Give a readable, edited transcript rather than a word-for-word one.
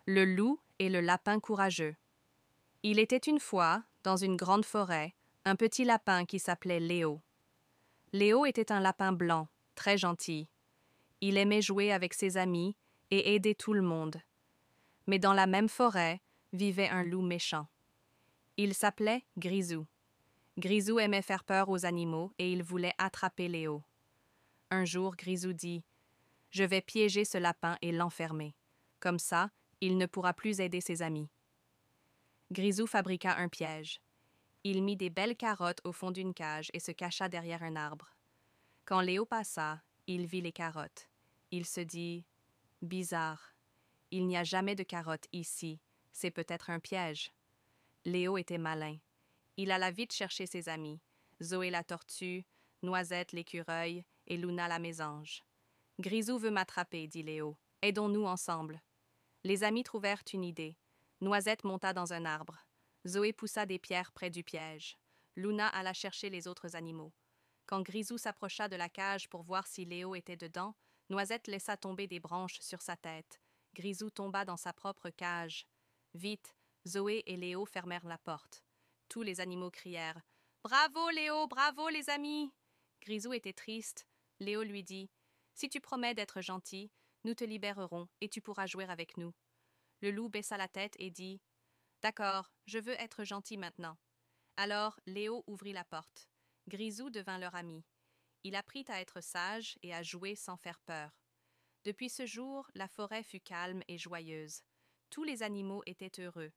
Le loup et le lapin courageux. Il était une fois, dans une grande forêt, un petit lapin qui s'appelait Léo. Léo était un lapin blanc, très gentil. Il aimait jouer avec ses amis et aider tout le monde. Mais dans la même forêt vivait un loup méchant. Il s'appelait Grisou. Grisou aimait faire peur aux animaux et il voulait attraper Léo. Un jour, Grisou dit « Je vais piéger ce lapin et l'enfermer. Comme ça, il ne pourra plus aider ses amis. » Grisou fabriqua un piège. Il mit des belles carottes au fond d'une cage et se cacha derrière un arbre. Quand Léo passa, il vit les carottes. Il se dit « Bizarre, il n'y a jamais de carottes ici, c'est peut-être un piège. » Léo était malin. Il alla vite chercher ses amis, Zoé la tortue, Noisette l'écureuil et Luna la mésange. « Grisou veut m'attraper, dit Léo. Aidons-nous ensemble. » Les amis trouvèrent une idée. Noisette monta dans un arbre. Zoé poussa des pierres près du piège. Luna alla chercher les autres animaux. Quand Grisou s'approcha de la cage pour voir si Léo était dedans, Noisette laissa tomber des branches sur sa tête. Grisou tomba dans sa propre cage. Vite, Zoé et Léo fermèrent la porte. Tous les animaux crièrent « Bravo, Léo! Bravo, les amis !» Grisou était triste. Léo lui dit « Si tu promets d'être gentil, nous te libérerons et tu pourras jouer avec nous. » Le loup baissa la tête et dit « D'accord, je veux être gentil maintenant. » Alors Léo ouvrit la porte. Grisou devint leur ami. Il apprit à être sage et à jouer sans faire peur. Depuis ce jour, la forêt fut calme et joyeuse. Tous les animaux étaient heureux.